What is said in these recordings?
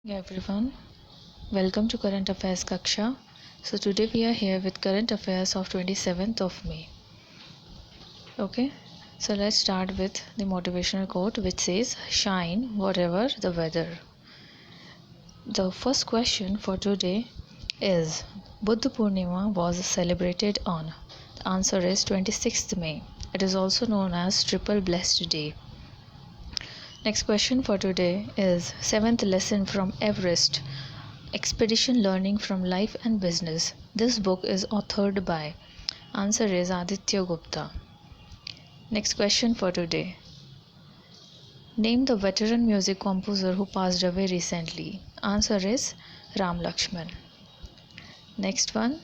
Hey everyone, welcome to Current Affairs Kaksha. So today we are here with current affairs of 27th of May. Okay, so let's start with the motivational quote which says shine whatever the weather. The first question for today is Buddha Purnima was celebrated on. The answer is 26th May. It is also known as Triple Blessed Day. Next question for today is seventh lesson from Everest. Expedition Learning from Life and Business. This book is authored by. Answer is Aditya Gupta. Next question for today. Name the veteran music composer who passed away recently. Answer is Ram Lakshman. Next one.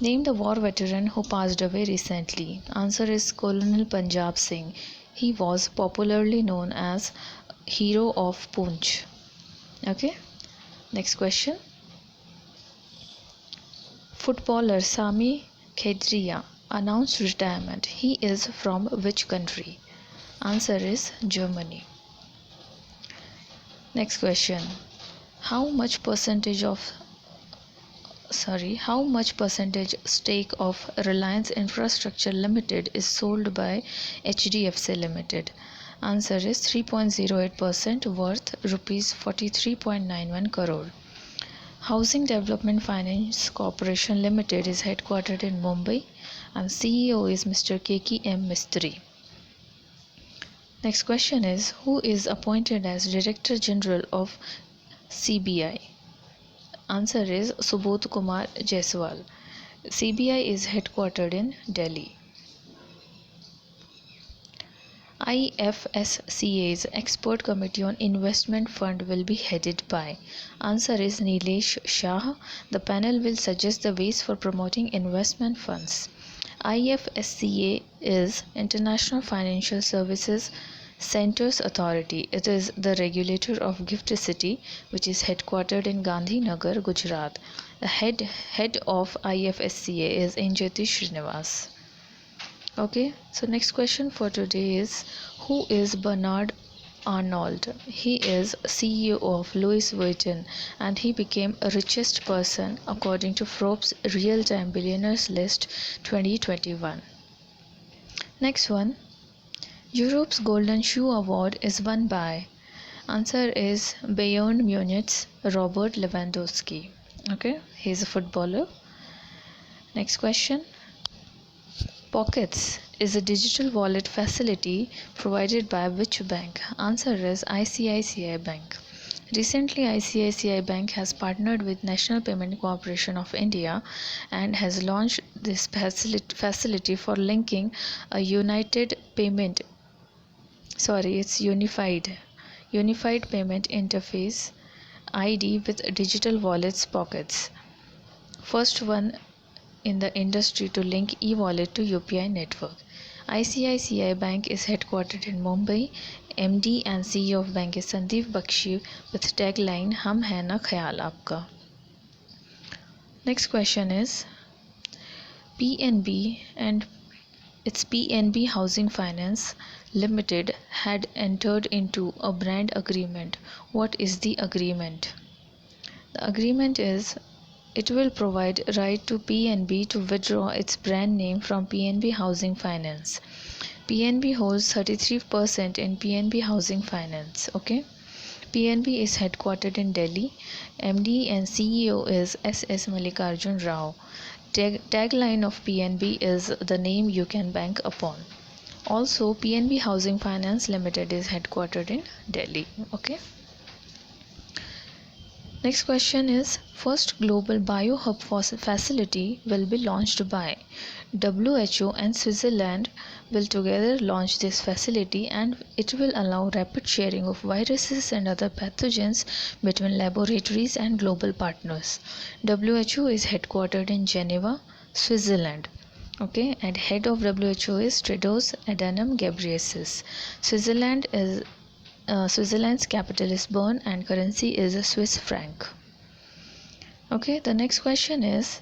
Name the war veteran who passed away recently. Answer is Colonel Punjab Singh. He was popularly known as Hero of Poonch. Okay. Next question. Footballer Sami Khedria announced retirement. He is from which country? Answer is Germany. Next question. How much percentage stake of Reliance Infrastructure Limited is sold by HDFC Limited? Answer is 3.08% worth rupees 43.91 crore. Housing Development Finance Corporation Limited is headquartered in Mumbai and CEO is Mr. KKM Mistry. Next question is who is appointed as Director General of CBI? Answer is Subodh Kumar Jaiswal. CBI is headquartered in Delhi. IFSCA's Expert Committee on Investment Fund will be headed by. Answer is Nilesh Shah. The panel will suggest the ways for promoting investment funds. IFSCA is International Financial Services Centres Authority. It is the regulator of GIFT City, which is headquartered in Gandhinagar, Gujarat. The head of IFSCA is Injati Srinivas. Okay, so next question for today is who is Bernard Arnault? He is CEO of Louis Vuitton and he became a richest person according to Forbes Real-Time Billionaires List 2021. Next one. Europe's Golden Shoe Award is won by. Answer is Bayern Munich's Robert Lewandowski. Okay, he's a footballer. Next question. Pockets is a digital wallet facility provided by which bank? Answer is ICICI Bank. Recently, ICICI Bank has partnered with National Payment Corporation of India and has launched this facility for linking a unified payment interface ID with digital wallets pockets. First one in the industry to link e-wallet to UPI network. ICICI Bank is headquartered in Mumbai. MD and CEO of bank is Sandeep Bakshi with tagline हम है ना ख्याल आपका. Next question is PNB and its PNB Housing Finance Limited had entered into a brand agreement. What is the agreement? The agreement is it will provide right to PNB to withdraw its brand name from PNB Housing Finance. PNB holds 33% in PNB Housing Finance. Okay. PNB is headquartered in Delhi. MD and CEO is SS Mallikarjun Rao. Tagline of PNB is the name you can bank upon. Also, PNB Housing Finance Limited is headquartered in Delhi. Okay. Next question is first global biohub facility will be launched by. WHO and Switzerland will together launch this facility and it will allow rapid sharing of viruses and other pathogens between laboratories and global partners. WHO is headquartered in Geneva, Switzerland. Okay, and head of WHO is Tedros Adhanom Ghebreyesus. Switzerland's capital is Bern and currency is a Swiss franc. Okay, the next question is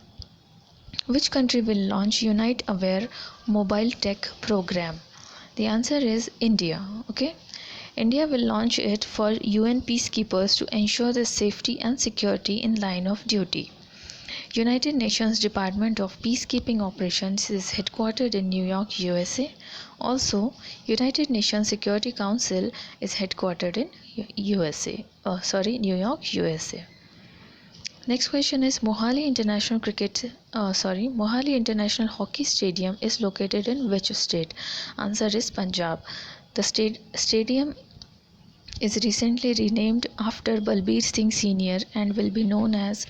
which country will launch Unite Aware mobile tech program? The answer is India. Okay, India will launch it for UN peacekeepers to ensure the safety and security in line of duty. United Nations Department of Peacekeeping Operations is headquartered in New York, USA. Also, United Nations Security Council is headquartered in New York, USA. Next question is Mohali International Hockey Stadium is located in which state? Answer is Punjab. The stadium is recently renamed after Balbir Singh Senior and will be known as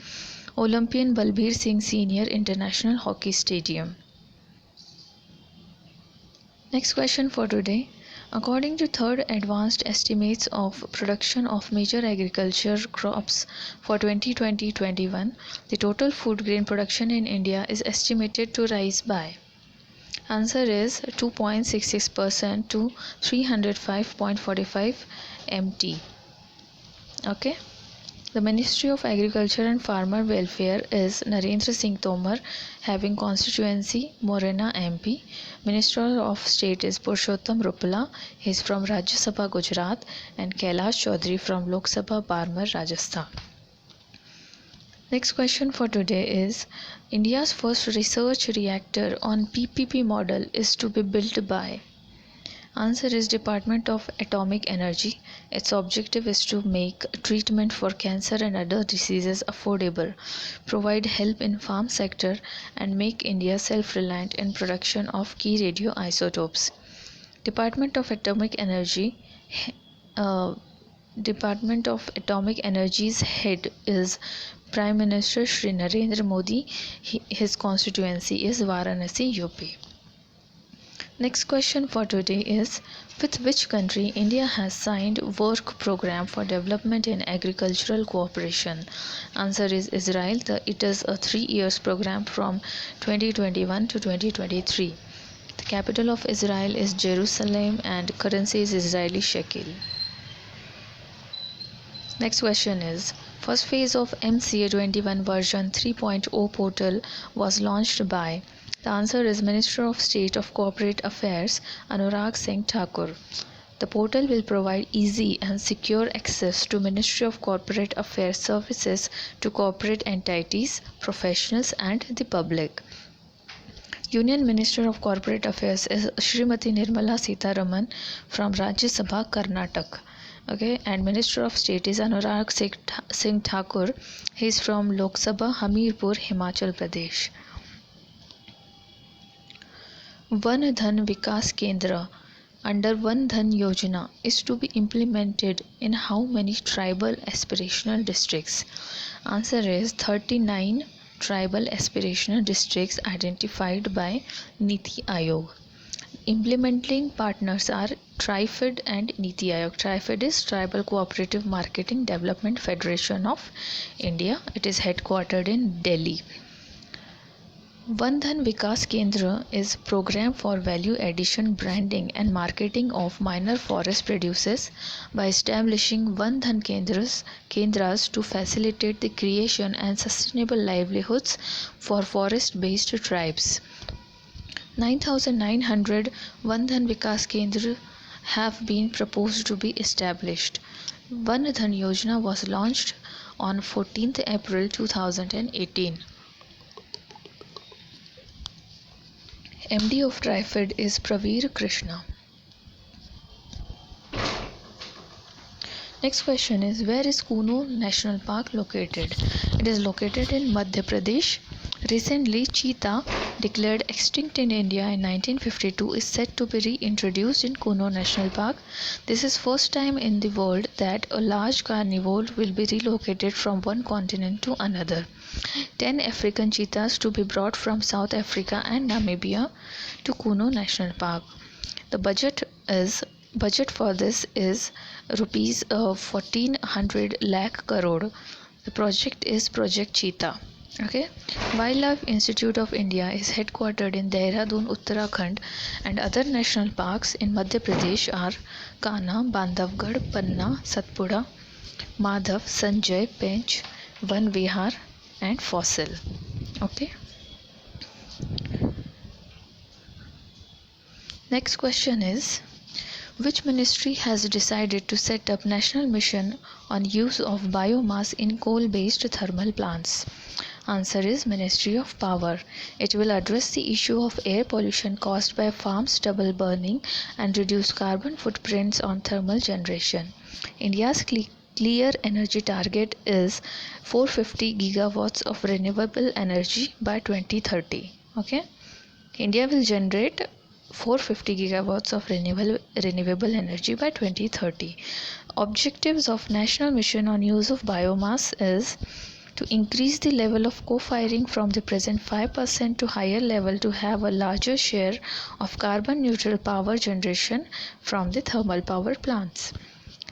Olympian Balbir Singh Senior International Hockey Stadium. Next question for today. According to third advanced estimates of production of major agriculture crops for 2020-21, the total food grain production in India is estimated to rise by. Answer is 2.66% to 305.45 MT. Okay. The Ministry of Agriculture and Farmer Welfare is Narendra Singh Tomar, having constituency Morena MP. Minister of State is Purushottam Rupala, he is from Rajya Sabha Gujarat, and Kailash Chaudhary from Lok Sabha Barmer Rajasthan. Next question for today is India's first research reactor on PPP model is to be built by. Answer is Department of Atomic Energy. Its objective is to make treatment for cancer and other diseases affordable, provide help in farm sector, and make India self-reliant in production of key radioisotopes. Department of Atomic Energy Department of Atomic Energy's head is Prime Minister Shri Narendra Modi. His constituency is Varanasi, UP. Next question for today is with which country India has signed work program for development in agricultural cooperation? Answer is Israel. It is a 3 years program from 2021 to 2023. The capital of Israel is Jerusalem and currency is Israeli shekel. Next question is first phase of MCA 21 version 3.0 portal was launched by. The answer is Minister of State of Corporate Affairs Anurag Singh Thakur. The portal will provide easy and secure access to Ministry of Corporate Affairs services to corporate entities, professionals and the public. Union Minister of Corporate Affairs is Srimati Nirmala Sitharaman from Rajya Sabha, Karnataka. Okay, and Minister of State is Anurag Singh Thakur. He is from Lok Sabha, Hamirpur, Himachal Pradesh. Van Dhan Vikas Kendra under Van Dhan Yojana is to be implemented in how many tribal aspirational districts? Answer is 39 tribal aspirational districts identified by Niti Aayog. Implementing partners are TriFed and Niti Aayog. TriFed is Tribal Cooperative Marketing Development Federation of India. It is headquartered in Delhi. Van Dhan Vikas Kendra is program for value addition branding and marketing of minor forest producers by establishing Van Dhan Kendras to facilitate the creation and sustainable livelihoods for forest based tribes. 9,900 Van Dhan Vikas Kendra have been proposed to be established. Van Dhan Yojana was launched on 14th April 2018. MD of TriFed is Praveer Krishna. Next question is where is Kuno National Park located? It is located in Madhya Pradesh. Recently, cheetah, declared extinct in India in 1952, is set to be reintroduced in Kuno National Park. This is first time in the world that a large carnivore will be relocated from one continent to another. 10 African cheetahs to be brought from South Africa and Namibia to Kuno National Park. The budget for this is rupees 1400 lakh crore. The project is Project Cheetah. Okay. Wildlife Institute of India is headquartered in Dehradun, Uttarakhand, and other national parks in Madhya Pradesh are Kanha, Bandhavgarh, Panna, Satpura, Madhav, Sanjay, Pench, Van Vihar and Fossil. Okay. Next question is Which ministry has decided to set up national mission on use of biomass in coal-based thermal plants? Answer is Ministry of Power. It will address the issue of air pollution caused by farm stubble burning and reduce carbon footprints on thermal generation. India's clear energy target is 450 gigawatts of renewable energy by 2030. Okay, India will generate 450 gigawatts of renewable energy by 2030. Objectives of National Mission on Use of Biomass is to increase the level of co-firing from the present 5% to higher level to have a larger share of carbon neutral power generation from the thermal power plants.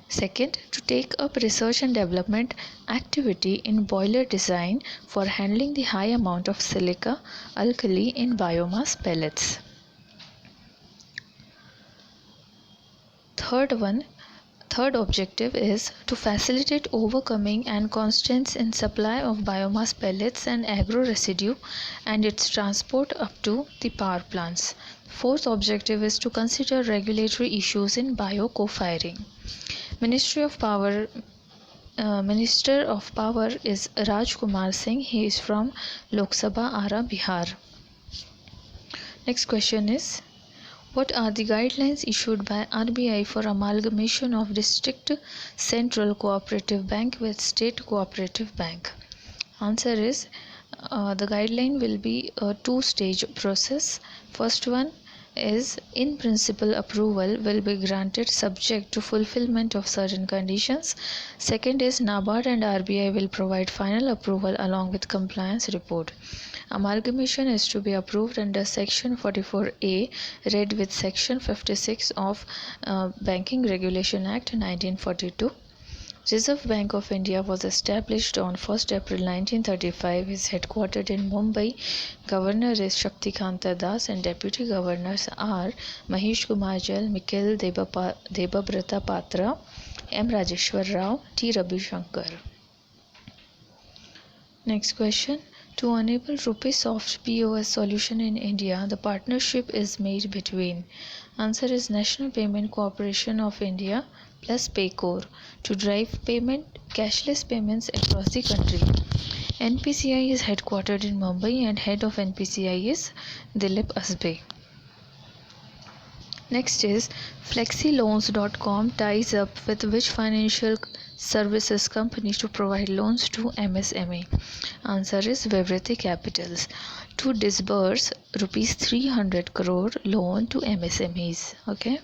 Second, to take up research and development activity in boiler design for handling the high amount of silica alkali in biomass pellets. Third objective is to facilitate overcoming and constraints in supply of biomass pellets and agro residue and its transport up to the power plants. Fourth objective is to consider regulatory issues in bio co-firing. Minister of Power is Raj Kumar Singh. He is from Lok Sabha, Ara, Bihar. Next question is, what are the guidelines issued by RBI for amalgamation of District Central Cooperative Bank with State Cooperative Bank? Answer is the guideline will be a two-stage process. First one is in principle approval will be granted subject to fulfillment of certain conditions. Second is NABARD and RBI will provide final approval along with compliance report. Amalgamation is to be approved under Section 44A read with Section 56 of Banking Regulation Act 1942. Reserve Bank of India was established on 1st April 1935, is headquartered in Mumbai. Governor is Shaktikanta Das and Deputy Governors are Mahesh Kumar Jain, Mikhail Debabrata Patra, M. Rajeshwar Rao, T. Ravi Shankar. Next question. To enable RuPay-Soft POS solution in India, the partnership is made between. Answer is National Payment Corporation of India plus Paycor to drive cashless payments across the country. NPCI is headquartered in Mumbai and head of NPCI is Dilip Asbe. Next is FlexiLoans.com ties up with which financial services company to provide loans to MSME? Answer is Vivriti Capitals to disburse rupees 300 crore loan to MSMEs. Okay.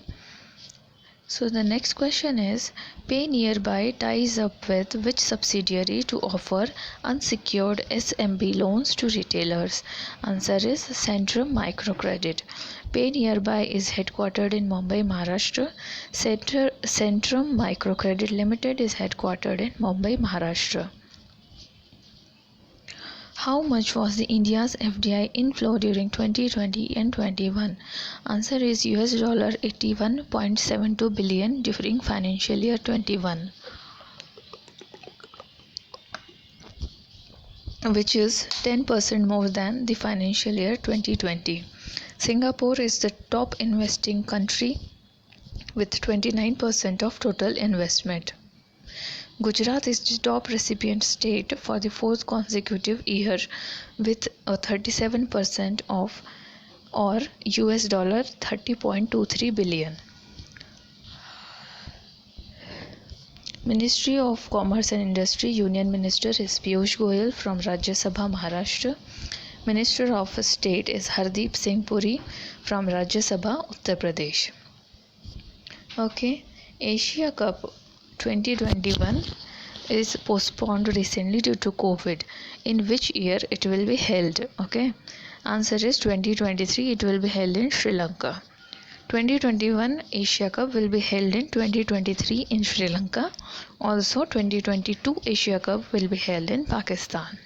So the next question is, Pay Nearby ties up with which subsidiary to offer unsecured SMB loans to retailers? Answer is Centrum Microcredit. Pay Nearby is headquartered in Mumbai, Maharashtra. Centrum Microcredit Limited is headquartered in Mumbai, Maharashtra. How much was the India's FDI inflow during 2020 and 21? Answer is $81.72 billion during financial year 21, which is 10% more than the financial year 2020. Singapore is the top investing country with 29% of total investment. Gujarat is the top recipient state for the fourth consecutive year with a 37% of or $30.23 billion. Ministry of Commerce and Industry Union Minister is Piyush Goyal from Rajya Sabha, Maharashtra. Minister of State is Hardeep Singh Puri from Rajya Sabha, Uttar Pradesh. Okay, Asia Cup 2021 is postponed recently due to COVID. In which year it will be held? Okay, answer is 2023. It will be held in Sri Lanka. 2021 Asia Cup will be held in 2023 in Sri Lanka. Also 2022 Asia Cup will be held in Pakistan.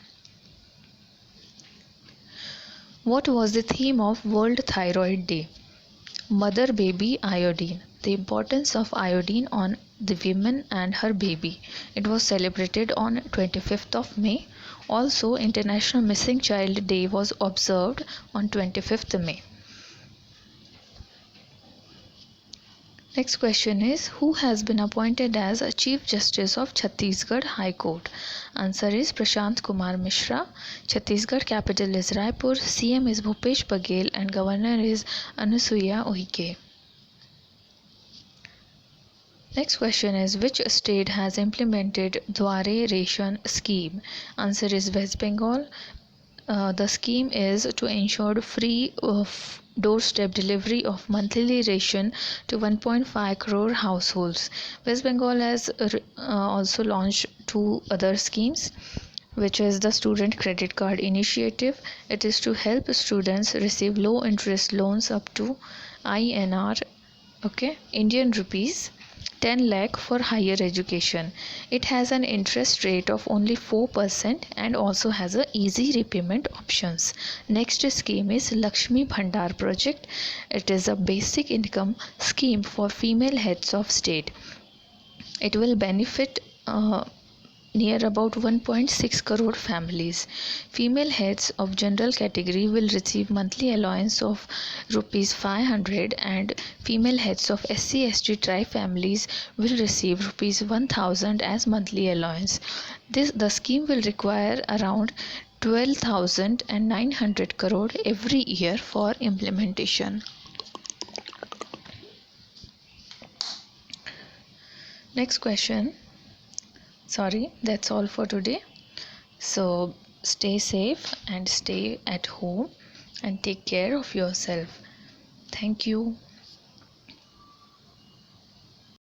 What was the theme of World Thyroid Day? Mother Baby Iodine. The importance of iodine on the woman and her baby. It was celebrated on 25th of May. Also, International Missing Child Day was observed on 25th May. Next question is, who has been appointed as a Chief Justice of Chhattisgarh High Court? Answer is Prashant Kumar Mishra. Chhattisgarh capital is Raipur. CM is Bhupesh Baghel and Governor is Anusuya Uike. Next question is, which state has implemented Dware Ration scheme? Answer is West Bengal. The scheme is to ensure free of doorstep delivery of monthly ration to 1.5 crore households. West Bengal has also launched two other schemes, which is the Student Credit Card Initiative. It is to help students receive low interest loans up to INR, Indian rupees 10 lakh for higher education. It has an interest rate of only 4% and also has a easy repayment options. Next scheme is Lakshmi Bhandar project. It is a basic income scheme for female heads of state. It will benefit near about 1.6 crore families. Female heads of general category will receive monthly allowance of rupees 500 and female heads of SC/ST tribe families will receive rupees 1000 as monthly allowance. The scheme will require around 12,900 crore every year for implementation. Next question. Sorry, that's all for today. So stay safe and stay at home and take care of yourself. Thank you.